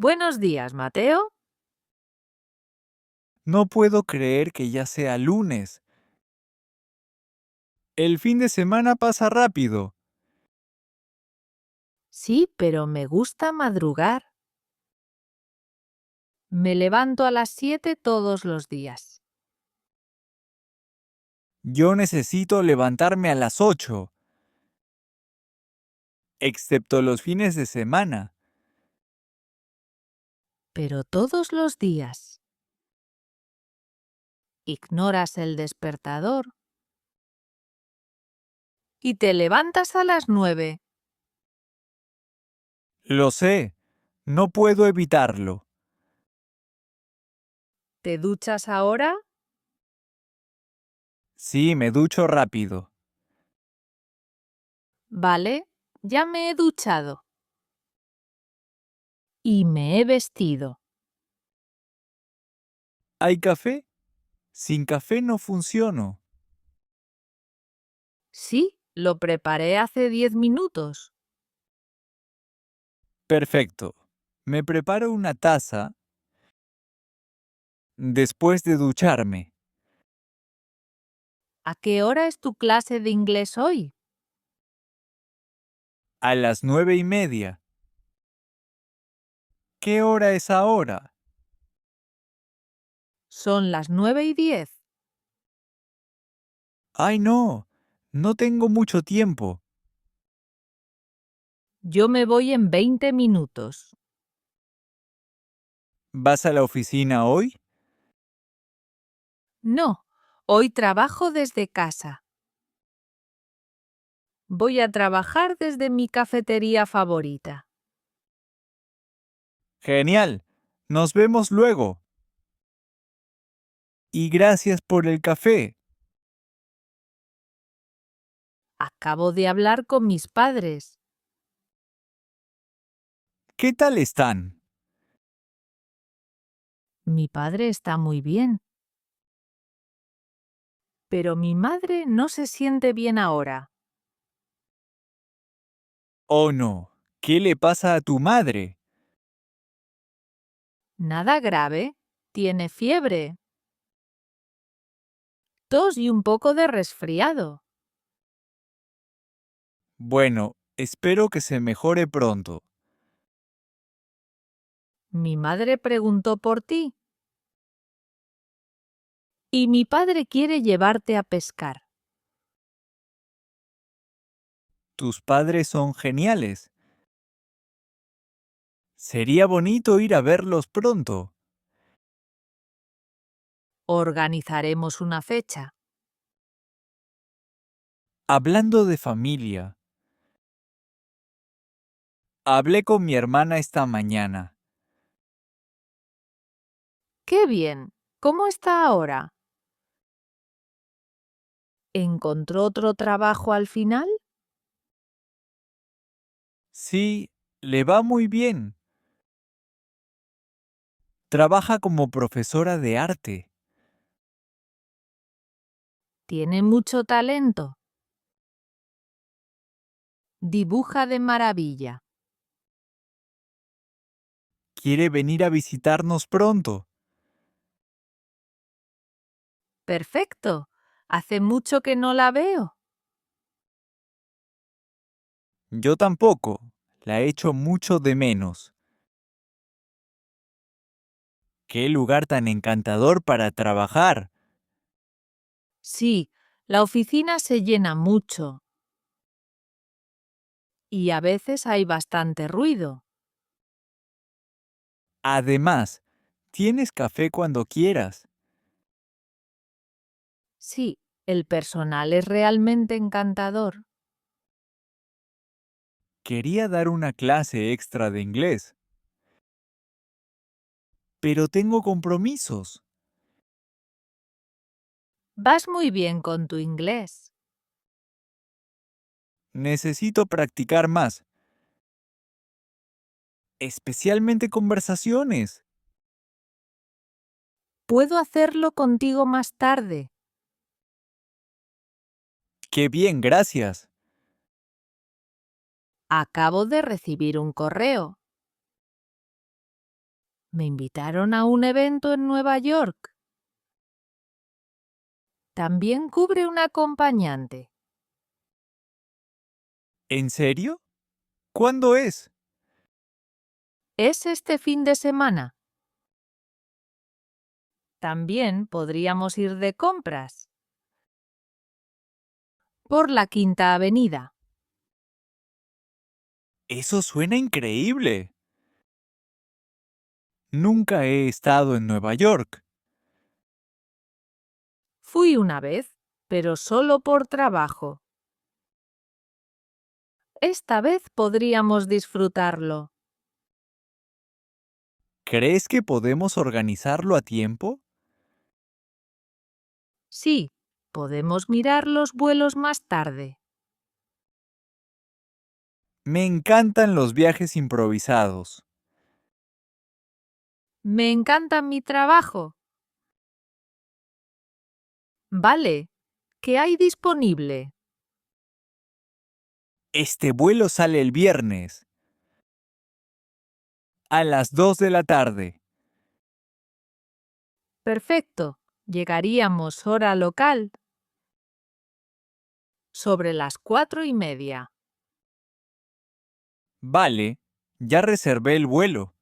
Buenos días, Mateo. No puedo creer que ya sea lunes. El fin de semana pasa rápido. Sí, pero me gusta madrugar. Me levanto a las 7 todos los días. Yo necesito levantarme a las 8, excepto los fines de semana. Pero todos los días. Ignoras el despertador. Y te levantas a las 9. Lo sé, no puedo evitarlo. ¿Te duchas ahora? Sí, me ducho rápido. Vale, ya me he duchado. Y me he vestido. ¿Hay café? Sin café no funciono. Sí, lo preparé hace 10 minutos. Perfecto. Me preparo una taza después de ducharme. ¿A qué hora es tu clase de inglés hoy? A las 9:30. ¿Qué hora es ahora? Son las 9:10. ¡Ay, no! No tengo mucho tiempo. Yo me voy en 20 minutos. ¿Vas a la oficina hoy? No, hoy trabajo desde casa. Voy a trabajar desde mi cafetería favorita. Genial. Nos vemos luego. Y gracias por el café. Acabo de hablar con mis padres. ¿Qué tal están? Mi padre está muy bien. Pero mi madre no se siente bien ahora. Oh, no. ¿Qué le pasa a tu madre? Nada grave. Tiene fiebre. Tos y un poco de resfriado. Bueno, espero que se mejore pronto. Mi madre preguntó por ti. Y mi padre quiere llevarte a pescar. Tus padres son geniales. Sería bonito ir a verlos pronto. Organizaremos una fecha. Hablando de familia, hablé con mi hermana esta mañana. ¡Qué bien! ¿Cómo está ahora? ¿Encontró otro trabajo al final? Sí, le va muy bien. Trabaja como profesora de arte. Tiene mucho talento. Dibuja de maravilla. Quiere venir a visitarnos pronto. Perfecto. Hace mucho que no la veo. Yo tampoco. La echo mucho de menos. ¡Qué lugar tan encantador para trabajar! Sí, la oficina se llena mucho. Y a veces hay bastante ruido. Además, tienes café cuando quieras. Sí, el personal es realmente encantador. Quería dar una clase extra de inglés, pero tengo compromisos. Vas muy bien con tu inglés. Necesito practicar más, especialmente conversaciones. Puedo hacerlo contigo más tarde. ¡Qué bien, gracias! Acabo de recibir un correo. Me invitaron a un evento en Nueva York. También cubre un acompañante. ¿En serio? ¿Cuándo es? ¿Es este fin de semana? También podríamos ir de compras. Por la Quinta Avenida. Eso suena increíble. Nunca he estado en Nueva York. Fui una vez, pero solo por trabajo. Esta vez podríamos disfrutarlo. ¿Crees que podemos organizarlo a tiempo? Sí, podemos mirar los vuelos más tarde. Me encantan los viajes improvisados. Me encanta mi trabajo. Vale, ¿qué hay disponible? Este vuelo sale el viernes a las 2 de la tarde. Perfecto, llegaríamos hora local. Sobre las 4:30. Vale, ya reservé el vuelo.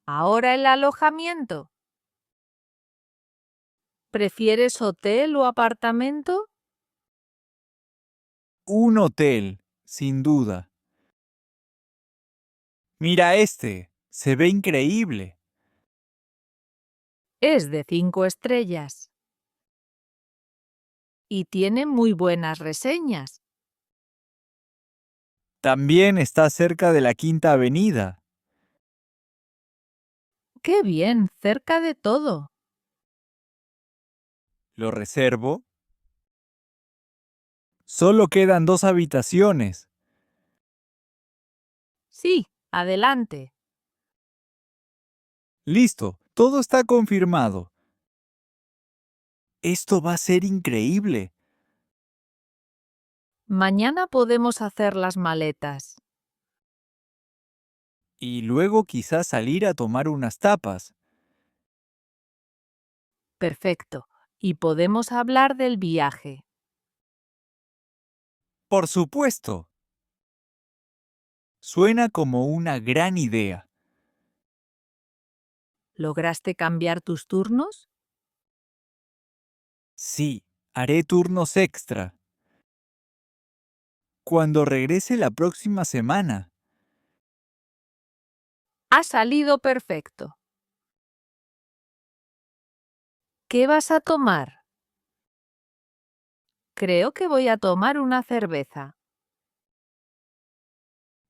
Ahora el alojamiento. ¿Prefieres hotel o apartamento? Un hotel, sin duda. Mira este, se ve increíble. Es de 5 estrellas. Y tiene muy buenas reseñas. También está cerca de la Quinta Avenida. ¡Qué bien! Cerca de todo. ¿Lo reservo? Solo quedan 2 habitaciones. Sí, adelante. Listo, todo está confirmado. Esto va a ser increíble. Mañana podemos hacer las maletas. Y luego quizás salir a tomar unas tapas. Perfecto. Y podemos hablar del viaje. Por supuesto. Suena como una gran idea. ¿Lograste cambiar tus turnos? Sí, haré turnos extra. Cuando regrese la próxima semana. Ha salido perfecto. ¿Qué vas a tomar? Creo que voy a tomar una cerveza.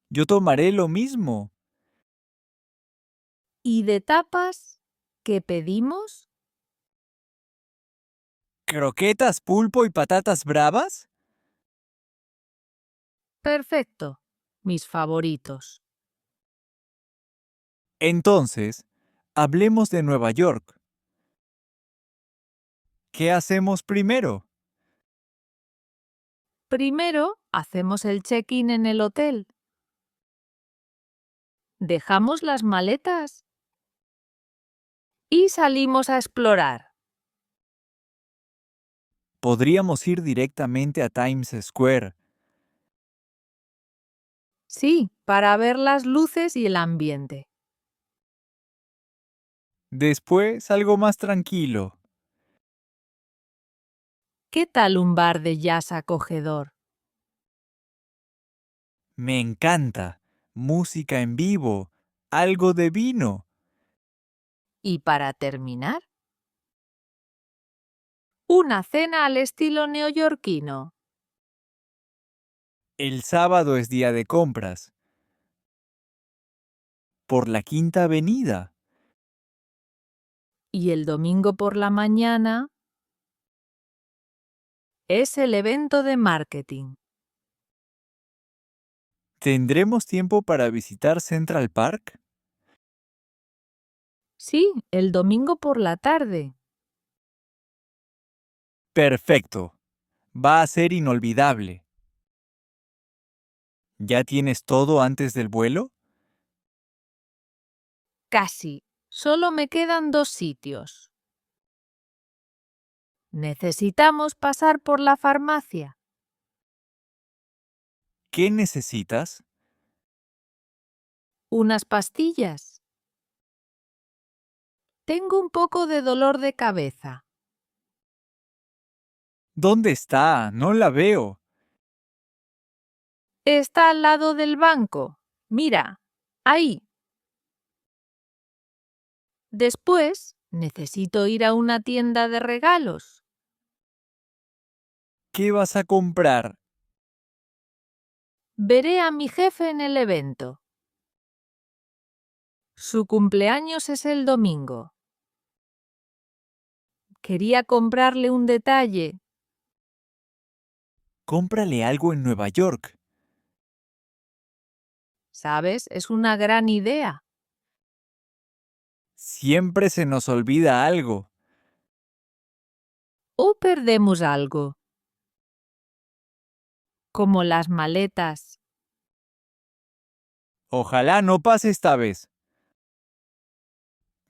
Yo tomaré lo mismo. ¿Y de tapas? ¿Qué pedimos? ¿Croquetas, pulpo y patatas bravas? Perfecto. Mis favoritos. Entonces, hablemos de Nueva York. ¿Qué hacemos primero? Primero, hacemos el check-in en el hotel. Dejamos las maletas. Y salimos a explorar. Podríamos ir directamente a Times Square. Sí, para ver las luces y el ambiente. Después, algo más tranquilo. ¿Qué tal un bar de jazz acogedor? Me encanta. Música en vivo. Algo de vino. Y para terminar, una cena al estilo neoyorquino. El sábado es día de compras. Por la Quinta Avenida. Y el domingo por la mañana es el evento de marketing. ¿Tendremos tiempo para visitar Central Park? Sí, el domingo por la tarde. Perfecto. Va a ser inolvidable. ¿Ya tienes todo antes del vuelo? Casi. Solo me quedan 2 sitios. Necesitamos pasar por la farmacia. ¿Qué necesitas? Unas pastillas. Tengo un poco de dolor de cabeza. ¿Dónde está? No la veo. Está al lado del banco. Mira, ahí. Después, necesito ir a una tienda de regalos. ¿Qué vas a comprar? Veré a mi jefe en el evento. Su cumpleaños es el domingo. Quería comprarle un detalle. Cómprale algo en Nueva York. ¿Sabes? Es una gran idea. Siempre se nos olvida algo. ¿O perdemos algo? Como las maletas. Ojalá no pase esta vez.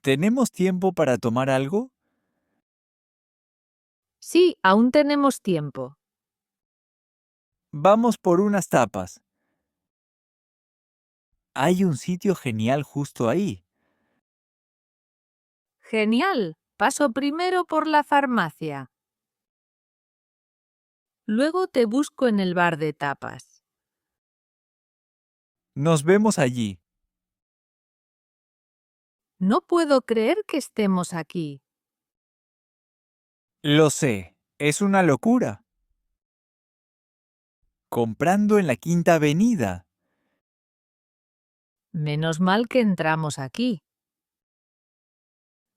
¿Tenemos tiempo para tomar algo? Sí, aún tenemos tiempo. Vamos por unas tapas. Hay un sitio genial justo ahí. Genial. Paso primero por la farmacia. Luego te busco en el bar de tapas. Nos vemos allí. No puedo creer que estemos aquí. Lo sé, es una locura. Comprando en la Quinta Avenida. Menos mal que entramos aquí.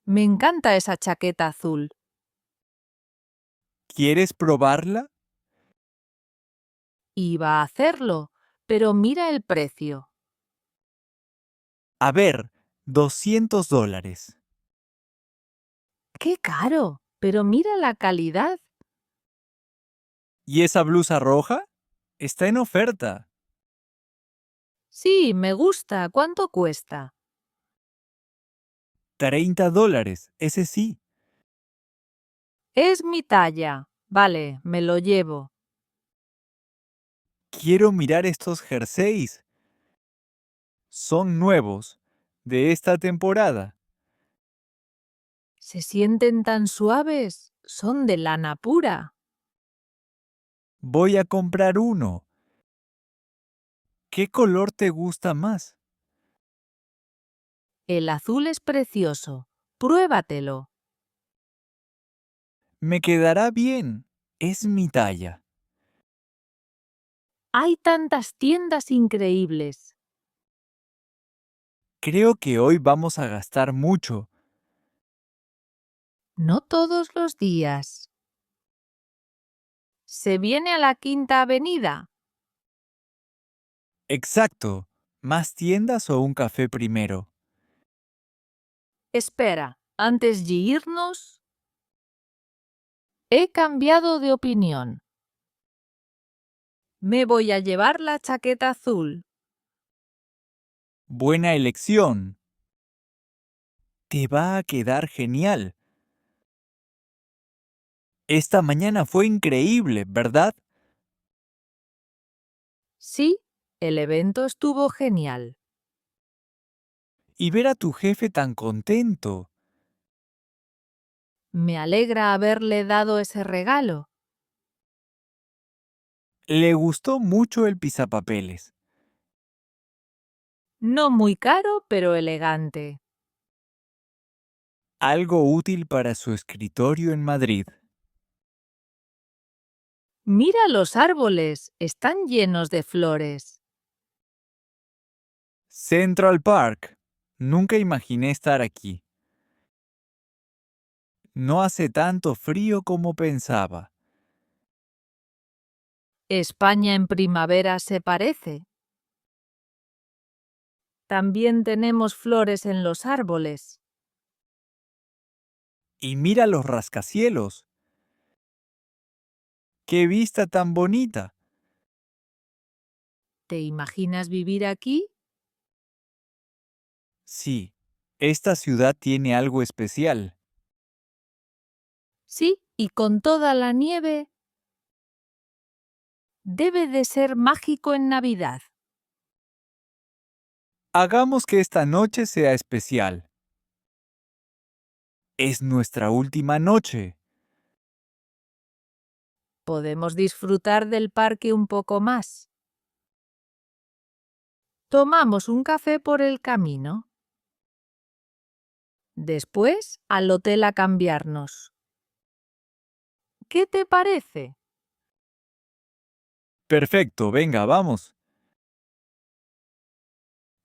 Me encanta esa chaqueta azul. ¿Quieres probarla? Iba a hacerlo, pero mira el precio. A ver, $200. ¡Qué caro! Pero mira la calidad. ¿Y esa blusa roja? Está en oferta. Sí, me gusta. ¿Cuánto cuesta? $30, ese sí. Es mi talla. Vale, me lo llevo. Quiero mirar estos jerseys. Son nuevos, de esta temporada. Se sienten tan suaves. Son de lana pura. Voy a comprar uno. ¿Qué color te gusta más? El azul es precioso. Pruébatelo. Me quedará bien. Es mi talla. Hay tantas tiendas increíbles. Creo que hoy vamos a gastar mucho. No todos los días. ¿Se viene a la Quinta Avenida? Exacto. ¿Más tiendas o un café primero? Espera, antes de irnos, he cambiado de opinión. Me voy a llevar la chaqueta azul. Buena elección. Te va a quedar genial. Esta mañana fue increíble, ¿verdad? Sí, el evento estuvo genial. Y ver a tu jefe tan contento. Me alegra haberle dado ese regalo. Le gustó mucho el pisapapeles. No muy caro, pero elegante. Algo útil para su escritorio en Madrid. Mira los árboles, están llenos de flores. Central Park. Nunca imaginé estar aquí. No hace tanto frío como pensaba. España en primavera se parece. También tenemos flores en los árboles. Y mira los rascacielos. ¡Qué vista tan bonita! ¿Te imaginas vivir aquí? Sí, Esta ciudad tiene algo especial. Sí, y con toda la nieve. Debe de ser mágico en Navidad. Hagamos que esta noche sea especial. Es nuestra última noche. Podemos disfrutar del parque un poco más. Tomamos un café por el camino. Después, al hotel a cambiarnos. ¿Qué te parece? Perfecto, venga, vamos.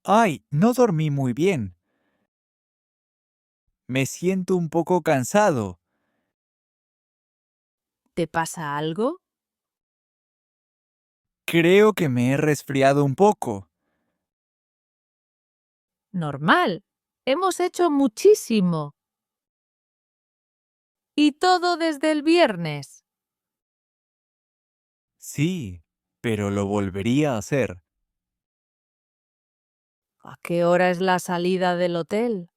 Ay, no dormí muy bien. Me siento un poco cansado. ¿Te pasa algo? Creo que me he resfriado un poco. Normal. Hemos hecho muchísimo. Y todo desde el viernes. Sí, pero lo volvería a hacer. ¿A qué hora es la salida del hotel?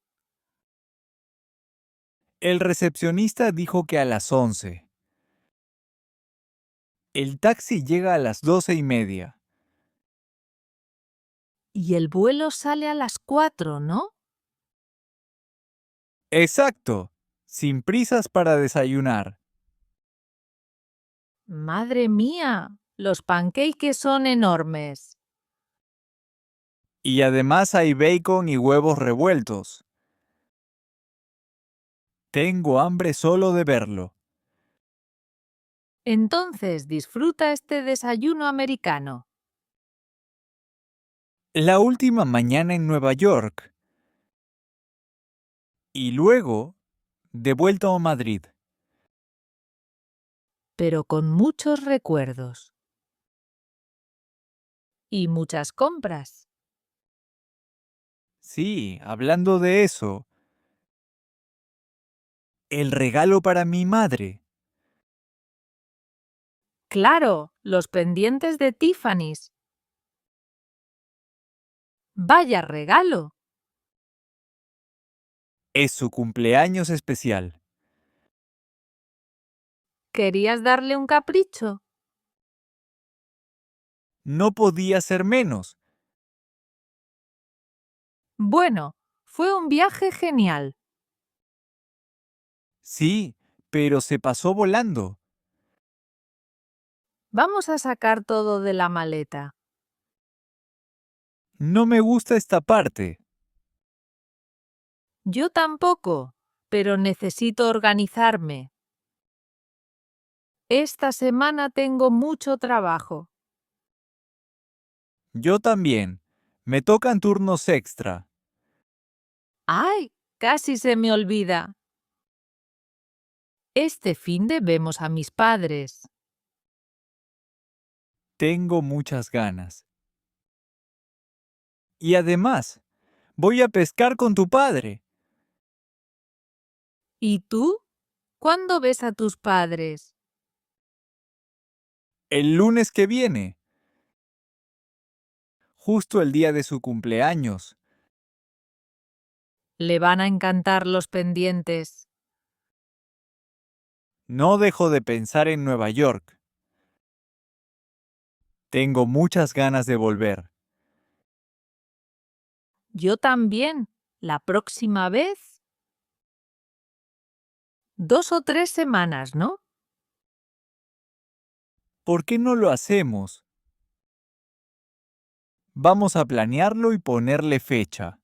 El recepcionista dijo que a las 11. El taxi llega a las 12:30. Y el vuelo sale a las 4, ¿no? Exacto, sin prisas para desayunar. Madre mía, los pancakes son enormes. Y además hay bacon y huevos revueltos. Tengo hambre solo de verlo. Entonces disfruta este desayuno americano. La última mañana en Nueva York. Y luego, de vuelta a Madrid. Pero con muchos recuerdos. Y muchas compras. Sí, hablando de eso. El regalo para mi madre. Claro, los pendientes de Tiffany's. ¡Vaya regalo! Es su cumpleaños especial. ¿Querías darle un capricho? No podía ser menos. Bueno, fue un viaje genial. Sí, pero se pasó volando. Vamos a sacar todo de la maleta. No me gusta esta parte. Yo tampoco, pero necesito organizarme. Esta semana tengo mucho trabajo. Yo también. Me tocan turnos extra. ¡Ay! Casi se me olvida. Este finde vemos a mis padres. Tengo muchas ganas. Y además, voy a pescar con tu padre. ¿Y tú? ¿Cuándo ves a tus padres? El lunes que viene. Justo el día de su cumpleaños. Le van a encantar los pendientes. No dejo de pensar en Nueva York. Tengo muchas ganas de volver. Yo también. La próxima vez. 2 o 3 semanas, ¿no? ¿Por qué no lo hacemos? Vamos a planearlo y ponerle fecha.